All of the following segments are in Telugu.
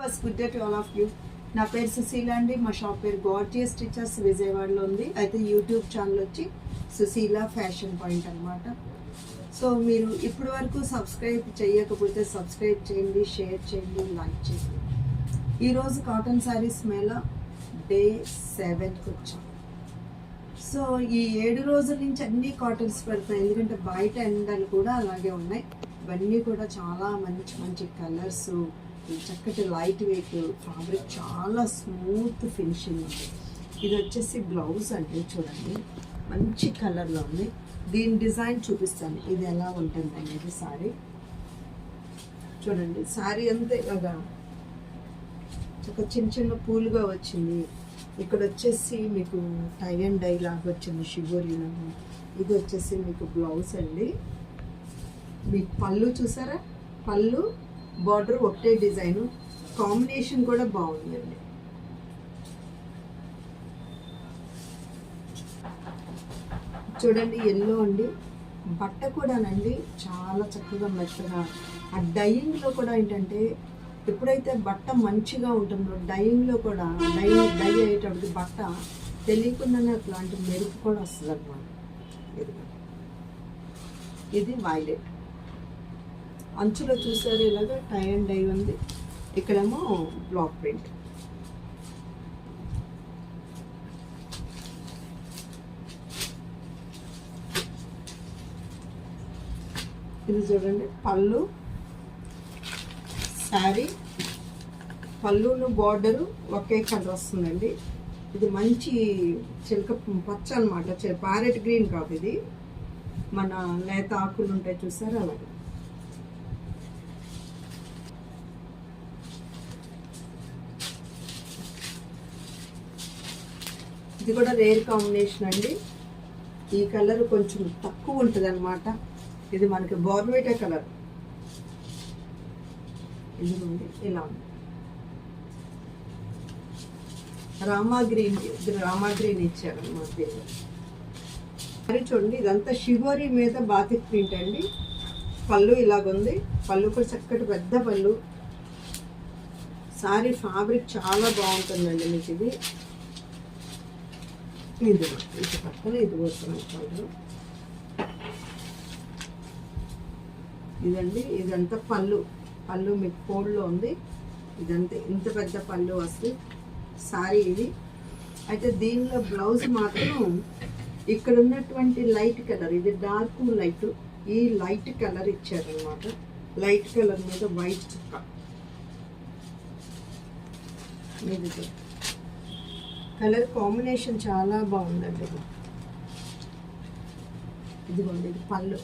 First good day to all of you. నా పేరు సుశీల అండి. మా షాప్ పేరు గార్జియస్ స్టిచెస్ విజయవాడలో ఉంది. అయితే యూట్యూబ్ ఛానల్ వచ్చి సుశీల ఫ్యాషన్ పాయింట్ అనమాట. సో మీరు ఇప్పటి వరకు సబ్స్క్రైబ్ చేయకపోతే సబ్స్క్రైబ్ చేయండి, షేర్ చేయండి, లైక్ చేయండి. ఈరోజు కాటన్ శారీస్ మేళ డే 7కి వచ్చాం. సో ఈ 7 రోజుల నుంచి అన్ని కాటన్స్ పెడతాయి, ఎందుకంటే బయట ఎండలు కూడా అలాగే ఉన్నాయి. ఇవన్నీ కూడా చాలా మంచి మంచి కలర్స్, చక్కటి లైట్ వెయిట్ ఫ్యాబ్రిక్, చాలా స్మూత్ ఫినిషింగ్ ఉంది. ఇది వచ్చేసి బ్లౌజ్ అంటే చూడండి, మంచి కలర్లో ఉంది. దీని డిజైన్ చూపిస్తాను, ఇది ఎలా ఉంటుంది అనేది. సారీ చూడండి, సారీ అంతా ఇలాగా ఒక చిన్న చిన్న పూలుగా వచ్చింది. ఇక్కడ వచ్చేసి మీకు టై అండ్ డై లాగా వచ్చింది, షిబోరి లాగా. ఇది వచ్చేసి మీకు బ్లౌజ్ అండి. మీకు పళ్ళు చూసారా, పళ్ళు బార్డర్ ఒకటే డిజైను, కాంబినేషన్ కూడా బాగుందండి. చూడండి ఎల్లో అండి, బట్ట కూడానండి చాలా చక్కగా మెత్తగా. ఆ డైయింగ్లో కూడా ఏంటంటే ఎప్పుడైతే బట్ట మంచిగా ఉంటుందో డైయింగ్లో కూడా డై అయ్యేటప్పటికి బట్ట తెలియకుండానే అట్లాంటి మెరుపు కూడా వస్తుంది అన్నమాట. ఇది వైలెట్, అంచులో చూసారు ఇలాగా టై అండ్ డై ఉంది. ఇక్కడేమో బ్లాక్ ప్రింట్. ఇది చూడండి పళ్ళు, శారీ పళ్ళును బార్డరు ఒకే కలర్ వస్తుందండి. ఇది మంచి చిలక పచ్చ అనమాట, ప్యారెట్ గ్రీన్ కాదు, ఇది మన లేత ఆకులు ఉంటాయి చూసారు అలాగే. ఇది కూడా రేర్ కాంబినేషన్ అండి. ఈ కలర్ కొంచెం తక్కువ ఉంటుంది అనమాట. ఇది మనకి బోర్న్విటా కలర్. ఇది ఉంది, ఇలా ఉంది రామా గ్రీన్. రామా గ్రీన్ ఇచ్చారనమాట దీనిలో. మరి చూడండి, ఇదంతా షిబోరి మీద బాతిక్ ప్రింట్ అండి. పళ్ళు ఇలాగుంది, పళ్ళు కూడా చక్కటి పెద్ద పళ్ళు. సారీ ఫ్యాబ్రిక్ చాలా బాగుంటుందండి మీకు. ఇది ఇది ఇది పక్కన ఇది పోతున్నాను. ఇదండి, ఇదంతా పళ్ళు. పళ్ళు మీకు ఫోల్డ్లో ఉంది. ఇదంతా ఇంత పెద్ద పళ్ళు వస్తుంది సారీ ఇది. అయితే దీనిలో బ్లౌజ్ మాత్రం ఇక్కడ ఉన్నటువంటి లైట్ కలర్, ఇది డార్క్ లైట్, ఈ లైట్ కలర్ ఇచ్చారనమాట. లైట్ కలర్ మీద వైట్ చుక్క. ఇది కలర్ కాంబినేషన్ చాలా బాగుందండి. ఇదిగోండి, ఇది పళ్ళు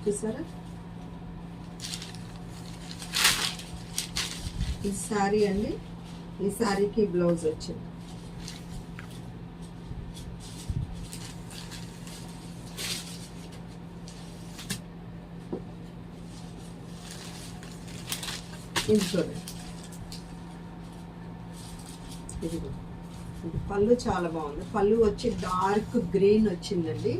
చూసారా. ఈ శారీ అండి, ఈ శారీకి బ్లౌజ్ వచ్చింది. ఇది చూడండి, ఇది పళ్ళు చాలా బాగుంది. పళ్ళు వచ్చి డార్క్ గ్రీన్ వచ్చిందండి.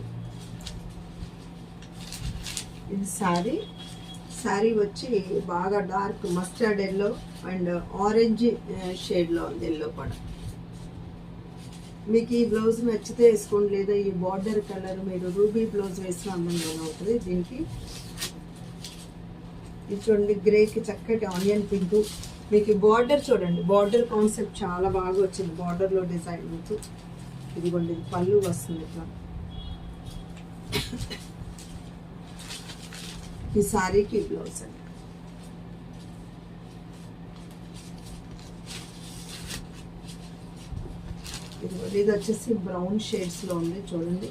ఇది శారీ. శారీ వచ్చి బాగా dark mustard yellow and orange షేడ్లో ఉంది, ఎల్లో కూడా. మీకు ఈ బ్లౌజ్ నచ్చితే వేసుకోండి, లేదా ఈ బార్డర్ కలర్ మీరు రూబీ బ్లౌజ్ వేసిన అందంగా అవుతుంది దీనికి. ఇది చూడండి, గ్రేకి చక్కటి ఆనియన్ పింక్. మీకు బార్డర్ చూడండి, బార్డర్ కాన్సెప్ట్ చాలా బాగా వచ్చింది. బార్డర్లో డిజైన్ మీకు ఇదిగోండి, ఇది పళ్ళు వస్తుంది ఇట్లా. ఈ శారీకి బ్లౌజ్ అండి. ఇది వచ్చేసి బ్రౌన్ షేడ్స్లో ఉంది చూడండి.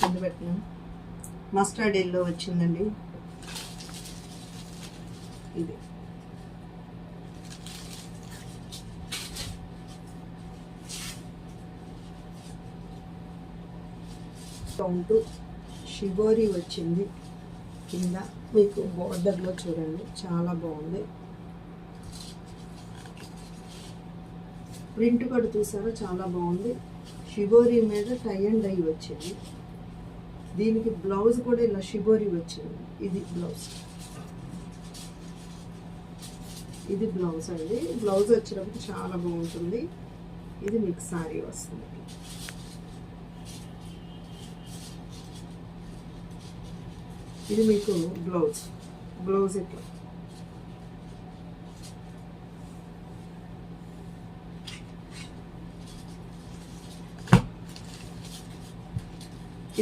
కింద పెట్టినాను, మస్టర్డ్ ఎల్లో వచ్చిందండి. ఇది కౌంటు షిబోరి వచ్చింది కింద మీకు బార్డర్లో చూడండి, చాలా బాగుంది. ప్రింట్ కూడా చూసారా, చాలా బాగుంది. షిబోరి మీద టై అండ్ డై వచ్చింది. దీనికి బ్లౌజ్ కూడా ఇలా షిబోరి వచ్చింది. ఇది బ్లౌజ్. ఇది బ్లౌజ్ అండి. బ్లౌజ్ వచ్చినప్పుడు చాలా బాగుంటుంది. ఇది మీకు సారీ వస్తుంది. ఇది మీకు బ్లౌజ్ ఇట్లా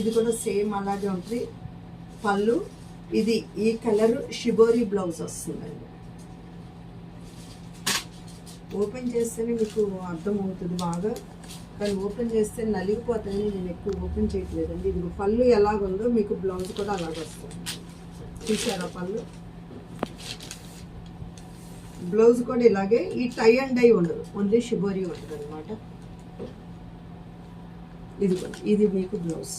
ఇది కూడా సేమ్ అలాగే ఉంటుంది. పళ్ళు ఇది ఈ కలర్ షిబోరి బ్లౌజ్ వస్తుందండి. ఓపెన్ చేస్తేనే మీకు అర్థమవుతుంది బాగా, కానీ ఓపెన్ చేస్తే నలిగిపోతాయని నేను ఎక్కువ ఓపెన్ చేయట్లేదండి. ఇది పళ్ళు ఎలాగుందో మీకు బ్లౌజ్ కూడా అలాగ వస్తుంది. చూసారా పళ్ళు? బ్లౌజ్ కూడా ఇలాగే. ఈ టై అండ్ డై ఉండదు, ఓన్లీ షిబోరి ఉంటుంది అనమాట. ఇది మీకు బ్లౌజ్.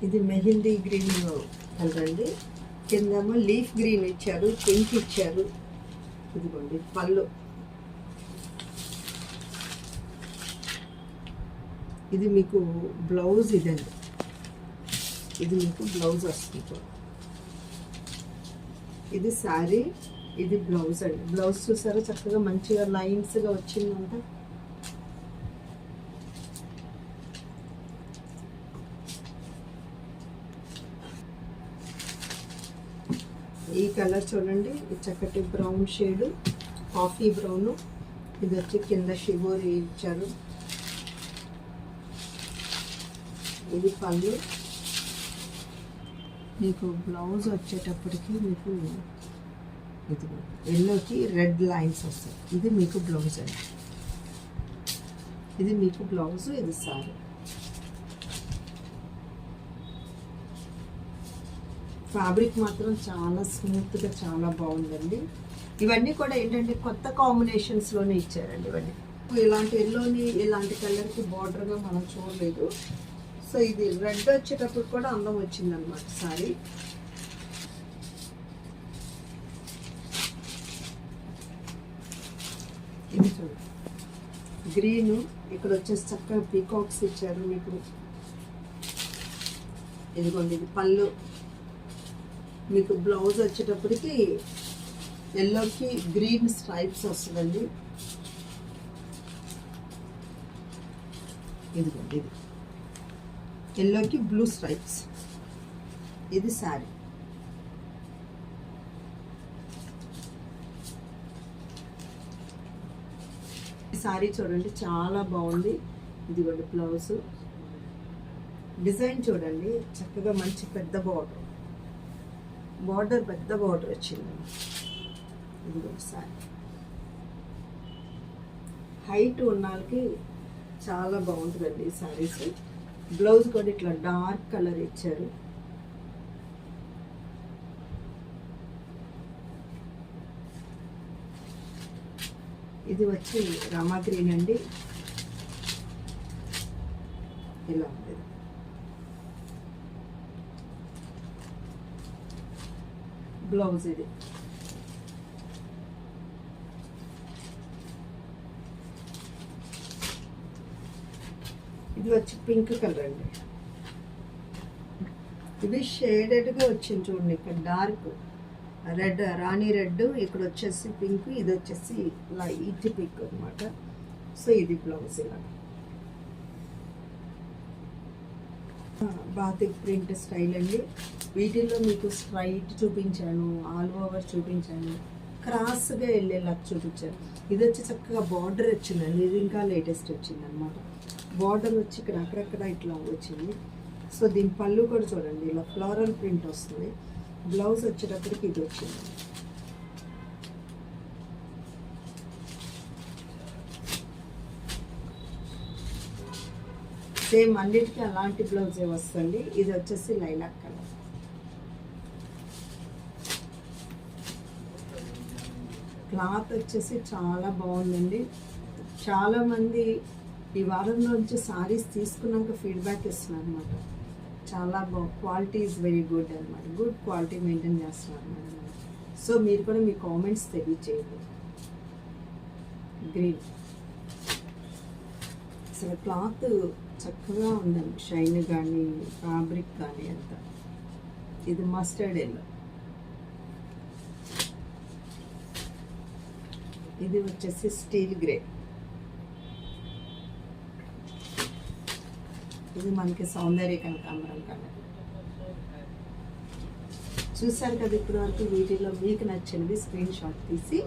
ఇది మెహందీ గ్రీన్ కలర్ అండి. కిందేమో లీఫ్ గ్రీన్ ఇచ్చారు, పింక్ ఇచ్చారు. ఇదిగోండి పళ్ళు. ఇది మీకు బ్లౌజ్. ఇదండి, ఇది మీకు బ్లౌజ్ వస్తుంది. ఇది శారీ, ఇది బ్లౌజ్ అండి. బ్లౌజ్ చూసారా చక్కగా మంచిగా లైన్స్గా వచ్చిందంట. ఈ కలర్ చూడండి, చక్కటి బ్రౌన్ షేడ్, కాఫీ బ్రౌన్. ఇది వచ్చి కింద షిబోరి ఇచ్చారు. ఇది పళ్ళు. మీకు బ్లౌజ్ వచ్చేటప్పటికి మీకు ఇది ఎల్లోకి రెడ్ లైన్స్ వస్తాయి. ఇది మీకు బ్లౌజ్ అండి. ఇది మీకు బ్లౌజ్, ఇది సారీ. ఫ్యాబ్రిక్ మాత్రం చాలా స్మూత్గా చాలా బాగుందండి. ఇవన్నీ కూడా ఏంటంటే కొత్త కాంబినేషన్స్లోనే ఇచ్చారండి. ఇవన్నీ ఇలాంటి ఎల్లోని ఇలాంటి కలర్కి బార్డర్గా మనం చూడలేదు. సో ఇది రెడ్ వచ్చేటప్పుడు కూడా అందం వచ్చిందనమాట సారీ. ఇది చూడండి గ్రీను. ఇక్కడ వచ్చేసి చక్కగా పీకాక్స్ ఇచ్చారు మీకు. ఇదిగోండి ఇది పళ్ళు. మీకు బ్లౌజ్ వచ్చేటప్పటికి ఎల్లోకి గ్రీన్ స్ట్రైప్స్ వస్తుందండి. ఇదిగోండి ఇది ఎల్లోకి బ్లూ స్ట్రైప్స్. ఇది శారీ. ఈ శారీ చూడండి చాలా బాగుంది. ఇదిగోండి బ్లౌజ్. డిజైన్ చూడండి చక్కగా మంచి పెద్ద బార్డర్ పెద్ద బార్డర్ వచ్చింది. ఇది ఒకసారి హైట్ ఉన్న వాళ్ళకి చాలా బాగుంటుందండి ఈ శారీస్. బ్లౌజ్ కూడా ఇట్లా డార్క్ కలర్ ఇచ్చారు. ఇది వచ్చి రామా గ్రీన్ అండి. ఇలా ఉంది. బ్లౌజ్ ఇది. ఇది వచ్చి పింక్ కలర్ అండి. ఇది షేడెడ్గా వచ్చింది చూడండి. ఇక్కడ డార్క్ రెడ్, రాణి రెడ్, ఇక్కడ వచ్చేసి పింక్, ఇది వచ్చేసి లైట్ పింక్ అనమాట. సో ఇది బ్లౌజ్ ఇలా బాతిక్ ప్రింట్ స్టైల్ అండి. వీటిల్లో మీకు స్ట్రైట్ చూపించాను, ఆల్ ఓవర్ చూపించాను, క్రాస్గా వెళ్ళేలా చూపించాను. ఇది వచ్చి చక్కగా బార్డర్ వచ్చిందండి. ఇది ఇంకా లేటెస్ట్ వచ్చింది అనమాట. బార్డర్ వచ్చి ఇక్కడ అక్కడక్కడ ఇట్లా వచ్చింది. సో దీని పళ్ళు కూడా చూడండి ఇలా ఫ్లోరల్ ప్రింట్ వస్తుంది. బ్లౌజ్ వచ్చేటప్పటికి ఇది వచ్చింది. సేమ్ అన్నిటికీ అలాంటి బ్లౌజే వస్తుంది. ఇది వచ్చేసి లైలాక్ కలర్. క్లాత్ వచ్చేసి చాలా బాగుందండి. చాలామంది ఈ వారంలో నుంచి సారీస్ తీసుకున్నాక ఫీడ్బ్యాక్ ఇస్తున్నారు అనమాట. చాలా క్వాలిటీ ఈజ్ వెరీ గుడ్ అనమాట. గుడ్ క్వాలిటీ మెయింటైన్ చేస్తున్నారు అనమాట. సో మీరు కూడా మీ కామెంట్స్ తెలియచేయండి. గ్రీన్ అసలు క్లాత్ చక్కగా ఉందండి, షైన్ కానీ ఫ్యాబ్రిక్ కానీ అంతా. ఇది మస్టర్డ్ ఎల్లో, ఇది వచ్చేసి స్టీల్ గ్రే, ఇది మనకి సౌందర్య కనకాంబరం కలర్. చూసారు కదా ఇప్పటి వరకు. వీటిలో మీకు నచ్చినవి స్క్రీన్ షాట్ తీసి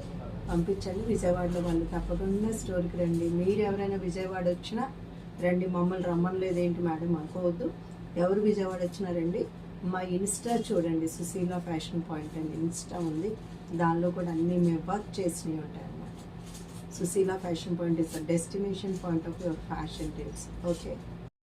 పంపించండి. విజయవాడలో వాళ్ళు తప్పకుండా స్టోర్కి రండి. మీరు ఎవరైనా విజయవాడ వచ్చినా రండి, మమ్మల్ని రమ్మనలేదేంటి మేడం అనుకోవద్దు. ఎవరు విజయవాడ వచ్చినా రండి. మా ఇన్స్టా చూడండి, సుశీల ఫ్యాషన్ పాయింట్ అని ఇన్స్టా ఉంది, దానిలో కూడా అన్నీ మేము వర్క్ చేసినవి ఉంటాయి అన్నమాట. Sushila fashion point is the destination point of your fashion tips. Okay.